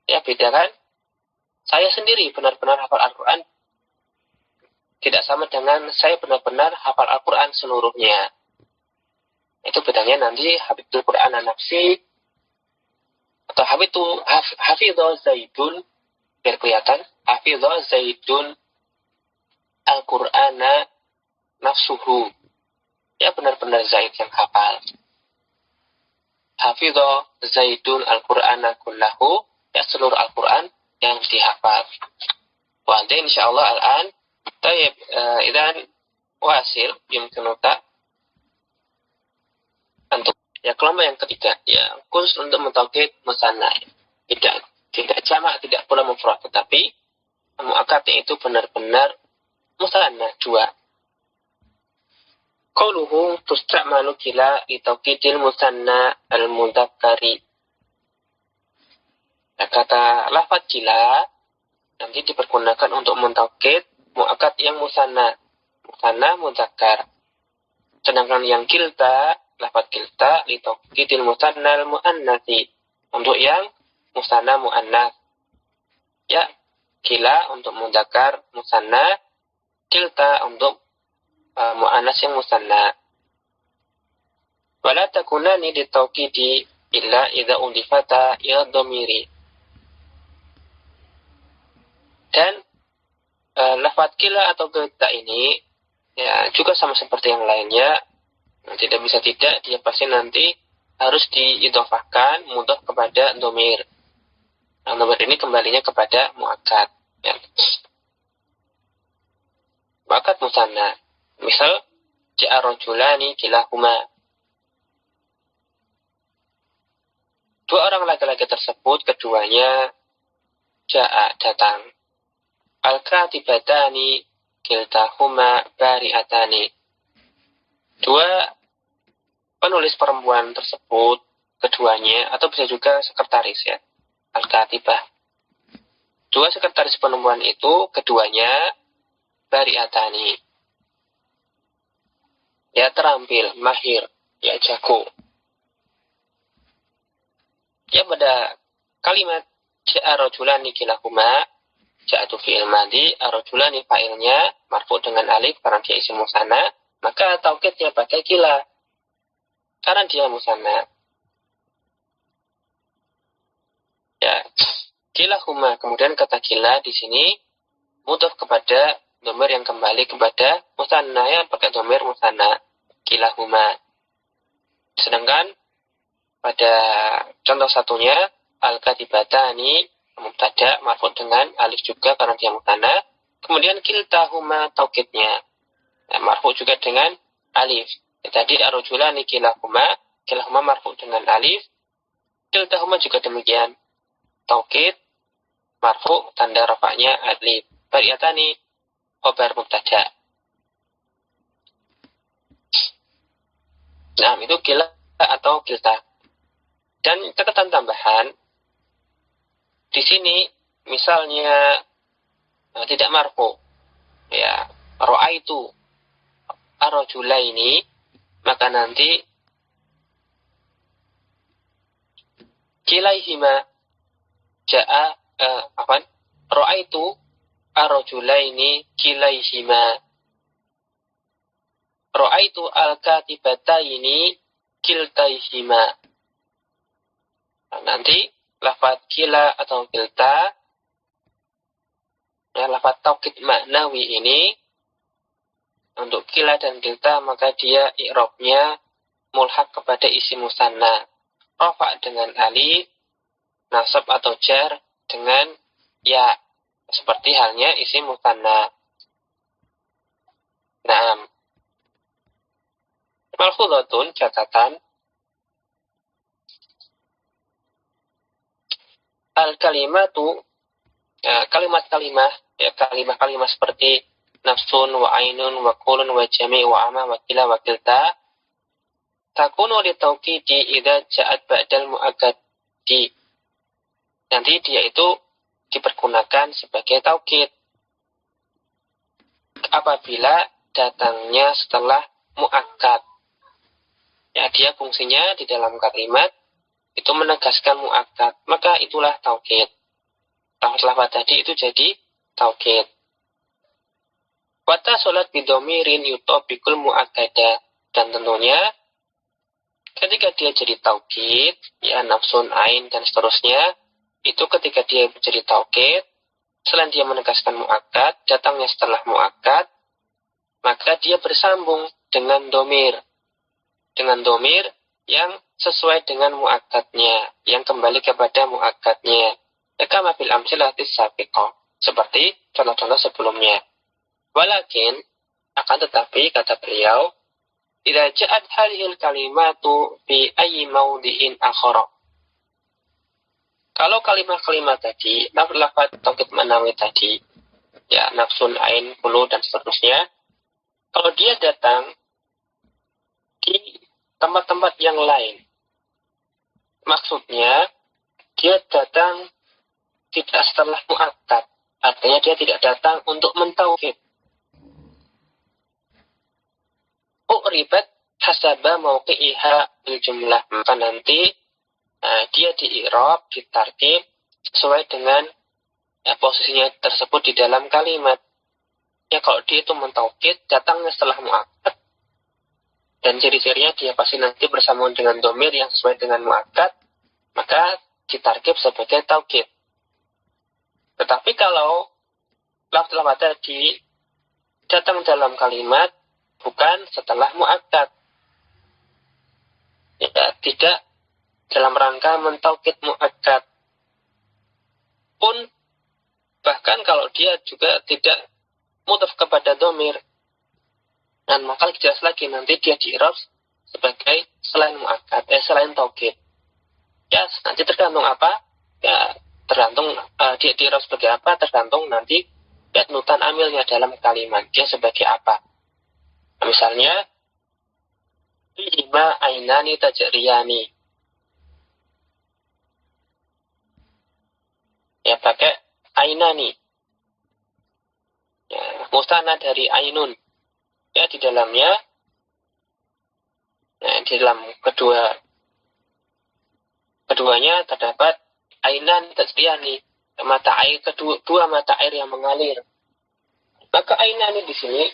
Speaker 1: Ya, beda kan? Saya sendiri benar-benar hafal Al-Qur'an tidak sama dengan saya benar-benar hafal Al-Qur'an seluruhnya. Itu bedanya nanti hafidtu Al-Qur'ana nafsi atau hafidhu Zaidun, biar kelihatan, hafidhu Zaidun Al-Qur'ana nafsuhu. Ya, benar-benar Zaid yang hafal. Hafidhu Zaidun Al-Qur'ana kullahu, ya seluruh Al-Qur'an yang dihafal. Wahdih insyaallah al-an. Tayyib, idan wasil yumkinuka untuk ya kelompok yang ketiga ya khusus untuk mentaukid musanna. Tidak jamak, tidak pula mufrad, tetapi muakkad itu benar-benar musanna dua. Qauluhu tusta'malu kila li taukidil musanna al-mudzakkari. Nah, kata lafaz kila nanti dipergunakan untuk mentaukid muakkad yang musanna mudzakkar. Sedangkan yang kilta, lafaz kilta li taukidil musanna al-muannatsi, untuk yang musanna muannas. Ya, kila untuk mudzakkar musanna, kilta untuk muannas yang musanna. Wala takunani li taukidi illa idza udifata ila dhamiri. Dan lafaz kila atau kilta ini ya juga sama seperti yang lainnya, tidak bisa tidak, dia pasti nanti harus diidhofahkan mudhof kepada dhamir. Nah, dhamir ini kembalinya kepada muakkad. Ya. Muakkad musanna. Misal ja'a rajulani kilahuma. Dua orang laki-laki tersebut keduanya ja'a datang. Al-katibatani kiltahuma bari'atani. Dua penulis perempuan tersebut keduanya, atau bisa juga sekretaris ya, al-katibah. Dua sekretaris perempuan itu keduanya bari'atani. Ya terampil, mahir, ya jago. Ya pada kalimat ja'a rajulani kilahuma, ja'atu fi'il madhi, ar-rajulani fa'ilnya marfu dengan alif karena dia isim musanna, maka taukidnya pakai kila karena dia musanna. Ya, kilahuma, kemudian kata kila di sini mudhof kepada dhamir yang kembali kepada musanna, ya pakai dhamir musanna kilahuma. Sedangkan pada contoh satunya al-katibatani mubtada marfu dengan alif juga karena dia musanna, kemudian kiltahuma taukidnya marfu juga dengan alif. Tadi ar-rajulani kilahuma marfu dengan alif, kiltahuma juga demikian, taukid marfu tanda rafa'nya alif. Bari'atani khabar mubtada. Nah, itu kila atau kilta. Dan catatan tambahan di sini misalnya tidak marfu, ya ra'aitu ar-rajulaini, maka nanti kilaihima ja'a ra'aitu ar-rajulaini kilaihima, ra'aitu al-katibataini kiltaihima. Nah, nanti lafaz kila atau kilta, ya, lafaz taukid maknawi ini untuk kila dan kilta, maka dia i'rabnya mulhaq kepada isim musanna, rafa dengan alif, nasab atau jar dengan ya, seperti halnya isim musanna. Naam. Malfudhatun, catatan, al-kalimatu, kalimat-kalimah, ya, kalimah-kalimah seperti nafsun wa ainun wa qulun wa jami' wa ama wa kila wa kilta takunu li taukidi idza ja'at ba'dal muakkadi. Nanti dia itu dipergunakan sebagai taukid apabila datangnya setelah muakkad. Ya, dia fungsinya di dalam kalimat itu menegaskan muakkad, maka itulah taukid. Lafaz tadi itu jadi taukid. Wata sholat bidomirin yutobikul muakkada, dan tentunya ketika dia jadi taukid, ya nafsun, ain dan seterusnya, itu ketika dia jadi taukid, selain dia menegaskan muakkad, datangnya setelah muakkad, maka dia bersambung dengan domir yang sesuai dengan muakkadnya, yang kembali kepada muakkadnya. Kama fil amsilatis sabiqah, seperti contoh-contoh sebelumnya. Walakin, akan tetapi, kata beliau, idza ja'at hadhil kalimatu fi ayyi mawdi'in akhara. Kalau kalimat-kalimat tadi, lafaz taukid manawi tadi, ya nafsun, ain, kulu, dan seterusnya, kalau dia datang di tempat-tempat yang lain, maksudnya dia datang tidak setelah mu'akkad, artinya dia tidak datang untuk mentauhid. U'ribat hasaba mauqi'iha bil jumlah, maka nanti dia di-i'rab, ditartib sesuai dengan posisinya tersebut di dalam kalimat. Ya, kalau dia itu mentauhid, datangnya setelah mu'akkad, dan ciri-cirinya dia pasti nanti bersambung dengan domir yang sesuai dengan mu'akkad, maka ditarkib sebagai taukid. Tetapi kalau lafaz tadi datang dalam kalimat bukan setelah mu'akkad, ya, tidak dalam rangka mentaukid mu'akkad pun, bahkan kalau dia juga tidak mudhaf kepada domir, dan maka jelas lagi nanti dia di-i'rab sebagai selain mu'akkad, selain taukid. Ya, nanti tergantung apa? Ya, tergantung dia di-i'rab sebagai apa, tergantung nanti nutan amilnya dalam kalimat dia sebagai apa. Nah, misalnya fihima ainani tajriyani, ya pakai ainani, ya, mustana dari ainun, ya di dalamnya, di dalam keduanya terdapat ainan tajriyani, mata air, dua mata air yang mengalir. Maka ainani di sini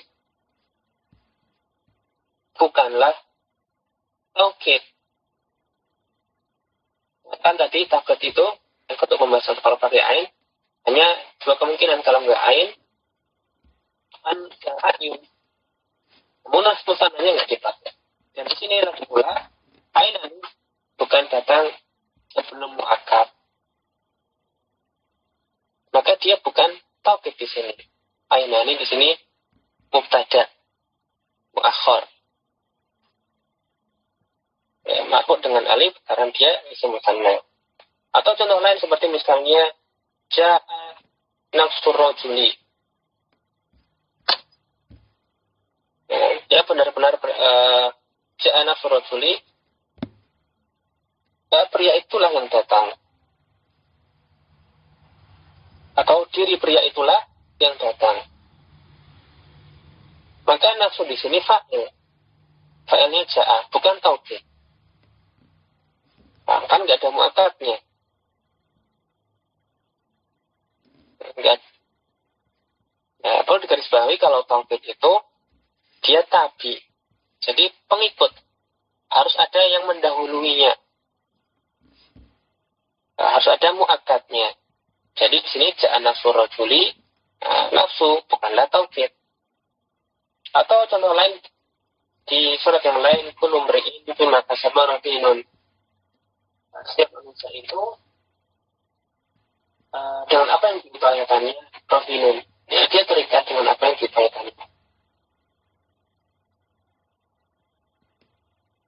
Speaker 1: bukanlah taukid. Kan tadi taukid itu untuk pembahasan kalau pakai ain hanya dua kemungkinan, kalau nggak ain an ayun. Munas musananya nggak dipakai. Dan di sini lagi pula ainan bukan datang sebelum mu'akkad, maka dia bukan taukid di sini. Ainani di sini mubtada muakhar, ya, marfu dengan alif karena dia isim musanna. Atau contoh lain seperti misalnya ja'a nafsur rajuli, ya benar-benar ja'a nafsur rajuli, pria itulah yang datang, atau diri pria itulah yang datang. Maka nafsu di sini fa'il, fa'ilnya ja'a, bukan taukid. Nah, kan nggak ada mu'akkadnya. Enggak. Nah, perlu digarisbawahi kalau taukid itu dia tabi, jadi pengikut, harus ada yang mendahuluinya, harus ada mu'akkadnya. Jadi di sini ja'a nafsu rajuli, nafsu bukanlah taukid. Atau contoh lain di surat yang lain, kullu mri'in bima kasaba rahinun. Setiap manusia itu dengan apa yang diupayakannya rahinun. Ya, dia terikat dengan apa yang diupayakannya.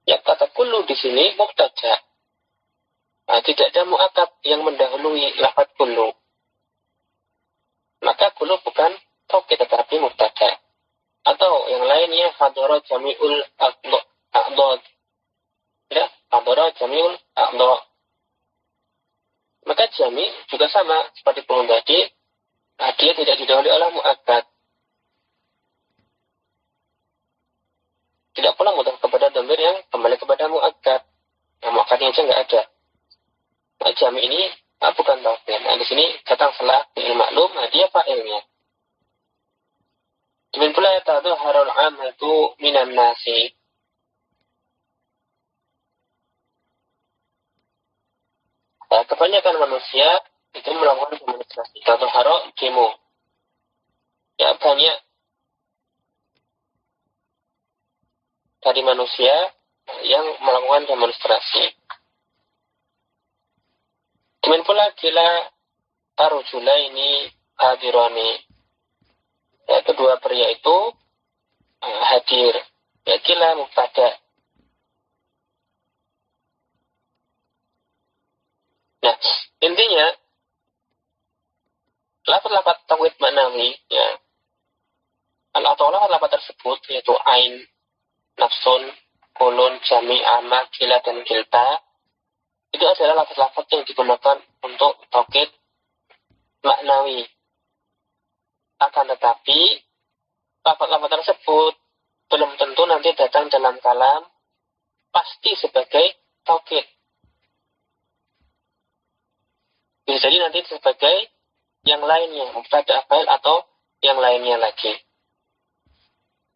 Speaker 1: Ya, kata kullu di sini mubtada. Tidak ada mu'akkad yang mendahului lafaz kullu. Maka kullu bukan taukid tetapi mubtada. Atau yang lainnya hadara jami'ul a'dad. Ya, hadara jami'ul a'dad. Maka jami juga sama seperti pengun tadi, dia tidak didahului oleh mu'akkad. Tidak pula mudhaf kepada dhamir yang kembali kepada mu'akkad. Yang mu'akkadnya aja nggak ada. Nah, jami ini bukan taukid. Nah, di sini datang setelah fi'il ma'lum, dia fa'ilnya. Demikian pula tadhaharul 'amatu minan nasi. Kebanyakan manusia itu melakukan demonstrasi. Tadhahara demo. Ya, banyak dari manusia yang melakukan demonstrasi. Demikian pula kila arujula ini hadirani. Ya, kedua pria itu hadir. Ya, kila mubtada. Nah, intinya lafaz-lafaz tauhid ma'nawi, ya, atau lafaz-lafaz tersebut yaitu ain, nafsun, kulun, jami, ama, kila, dan kilta, itu adalah lafaz-lafaz yang digunakan untuk tauhid maknawi. Akan tetapi lafaz-lafaz tersebut belum tentu nanti datang dalam kalam pasti sebagai tauhid. Bisa jadi nanti sebagai yang lainnya, mubtada fa'il atau yang lainnya lagi.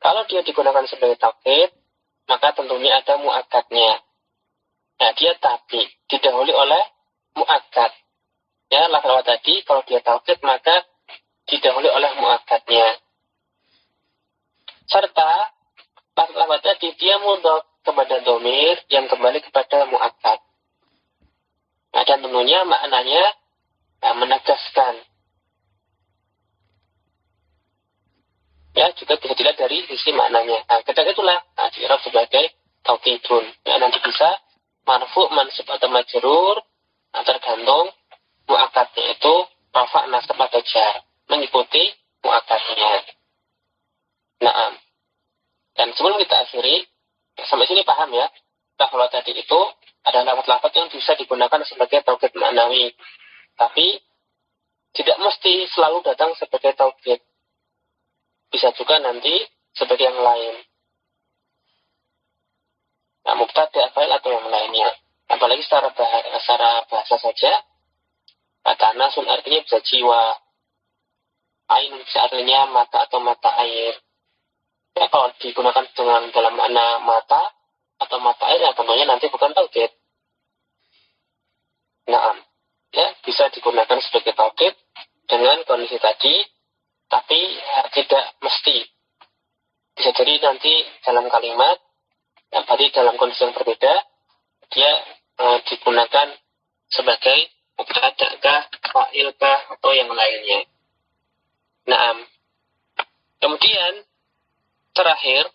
Speaker 1: Kalau dia digunakan sebagai tauhid, maka tentunya ada mu'akkadnya. Nah, dia tabi, didahului oleh mu'akkad. Ya, lafaz tadi kalau dia tauhid maka didahului oleh mu'akkadnya. Serta lafaz tadi dia mudhof kepada dhamir yang kembali kepada mu'akkad. Nah, dan tentunya maknanya menegaskan. Ya, juga bisa dilihat dari sisi maknanya. Nah, ketika itulah di-i'rab sebagai tauhidun. Ya, nanti bisa marfu, mansub atau majrur, tergantung mu'akkadnya itu rafa, nasab atau jar, mengikuti mu'akkadnya. Naam. Dan sebelum kita akhiri, sampai sini paham ya, kalau tadi itu ada lafaz-lafaz yang bisa digunakan sebagai tauhid maknawi. Tapi tidak mesti selalu datang sebagai tauhid. Bisa juga nanti sebagai yang lain. Nah, mubtada, fa'il atau yang lainnya. Apalagi secara bahasa saja, kata nasun artinya bisa jiwa. Ain bisa artinya mata atau mata air. Ya, kalau digunakan dengan dalam makna mata atau mata air, ya tentunya nanti bukan tauhid. Naam. Ya, bisa digunakan sebagai tauhid dengan kondisi tadi, tapi tidak mesti. Bisa jadi nanti dalam kalimat, yang tadi dalam kondisi yang berbeda, dia digunakan sebagai mubtada, fa'il, atau yang lainnya. Naam. Kemudian terakhir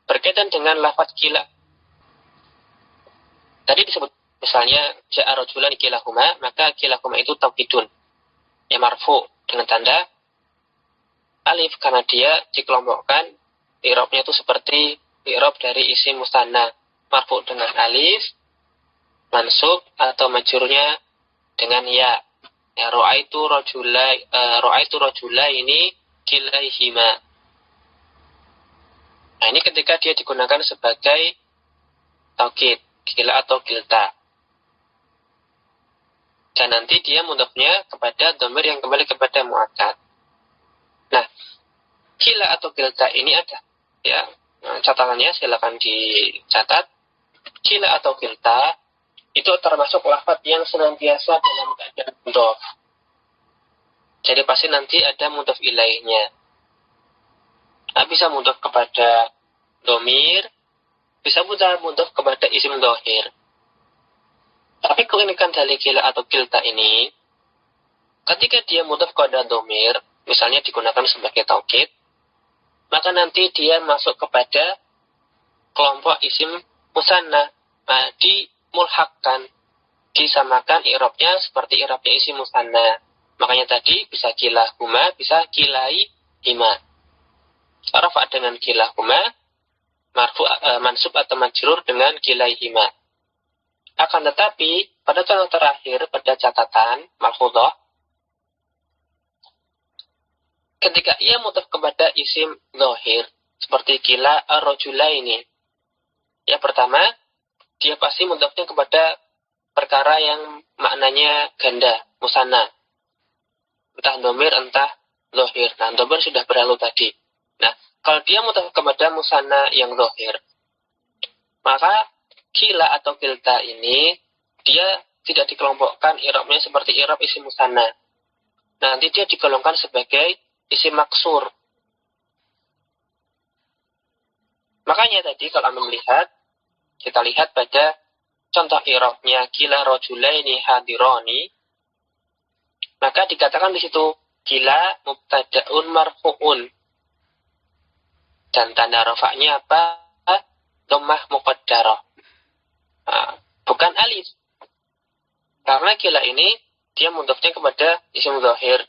Speaker 1: berkaitan dengan lafaz kila. Tadi disebut misalnya ja'a rajulani kilahuma, maka kilahuma itu tauhidun. Ya, marfu dengan tanda alif karena dia dikelompokkan i'rabnya itu seperti i'rab dari isim musanna, marfu dengan alif, mansub atau majrurnya dengan ya. Ya, ra'aitu rajula ini kilaihima. Nah, ini ketika dia digunakan sebagai taukid, kila atau kilta. Dan nanti dia mudhofnya kepada dhamir yang kembali kepada mu'akkad. Nah, kila atau kilta ini ada, ya, catatannya silakan dicatat. Kila atau kilta itu termasuk lafaz yang senantiasa dalam keadaan mudhof. Jadi pasti nanti ada mudhof ilaihnya. Nah, bisa mudhof kepada dhamir, bisa mudhof kepada isim dhahir. Tapi keunikan dari kila atau kilta ini, ketika dia mudhof kepada dhamir, misalnya digunakan sebagai taukid, maka nanti dia masuk kepada kelompok isim musanna. Nah, dimulhakkan, disamakan i'rabnya seperti i'rabnya isim musanna. Makanya tadi bisa kilahuma, bisa kilaihima. Rafa dengan kilahuma, marfu, mansub atau majrur dengan kilaihima. Akan tetapi, pada contoh terakhir, pada catatan, malfudhah, ketika ia mudhof kepada isim dhahir, seperti kila ar-rajulaini, ya pertama, dia pasti mudhofnya kepada perkara yang maknanya ganda, musanna. Entah dhamir, entah dhahir. Nah, dhamir sudah berlalu tadi. Nah, kalau dia mudhof kepada musanna yang dhahir, maka kila atau kilta ini dia tidak dikelompokkan i'rabnya seperti i'rab isim musanna. Nanti dia digolongkan sebagai isim maksur. Makanya tadi kalau Anda melihat, kita lihat pada contoh i'rabnya kila rajulaini hadirani, maka dikatakan di situ kila mubtada'un marfu'un. Dan tanda rafa'nya apa? Dhammah muqaddarah. Bukan alif. Karena kila ini dia mudhafnya kepada isim zahir.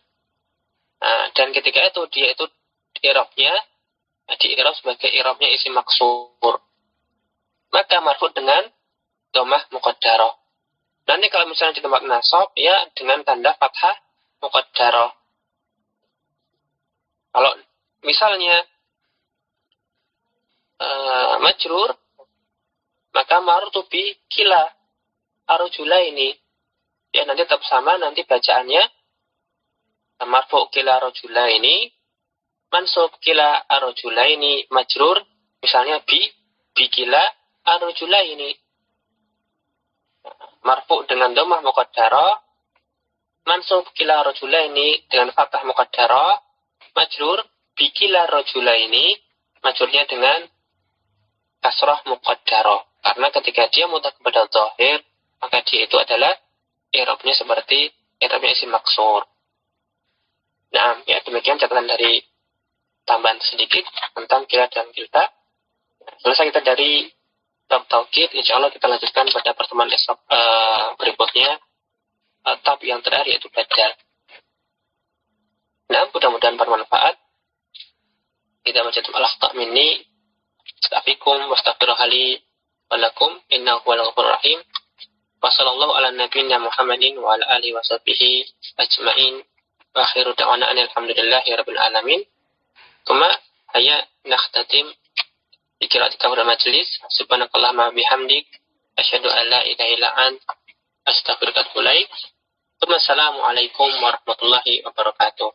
Speaker 1: Dan ketika itu dia itu i'rabnya di i'rab sebagai i'rabnya isim maksur. Maka marfu dengan dhammah muqaddarah. Nanti kalau misalnya di tempat nasab ya dengan tanda fathah muqaddarah. Kalau misalnya majrur, maka marfu bi kila arjula ini. Ya nanti tetap sama, nanti bacaannya marfu kila arjula ini, mansub kila arjula ini, majrur misalnya bi kila arjula ini. Marfu dengan dhammah muqaddarah, mansub kila arjula ini dengan fathah muqaddarah, majrur bi kila arjula ini, majrurnya dengan kasrah muqaddarah. Karena ketika dia mudhaf kepada zahir, maka dia itu adalah i'rabnya seperti i'rabnya isim maksur. Nah, ya demikian catatan dari tambahan sedikit tentang kila dan kilta. Selesai kita dari bab taukid, insyaallah kita lanjutkan pada pertemuan esok berikutnya, tab yang terakhir yaitu badal. Nah, mudah-mudahan bermanfaat. Kita baca al-akhta minni, astaghfirukum wastaghfiruhali walakum innahu huwal ghafurur rahim. Wa sallallahu ala nabiyyina Muhammadin wa ala alihi wa sahbihi ajma'in. Wa akhiru da'wana alhamdulillahi rabbil alamin. Thumma haya nakhtatim bi qira'ati kafir majlis. Subhanakallahumma bihamdik asyhadu an la ilaha illa anta astaghfiruka wa atubu ilaik. Assalamu alaikum warahmatullahi wabarakatuh.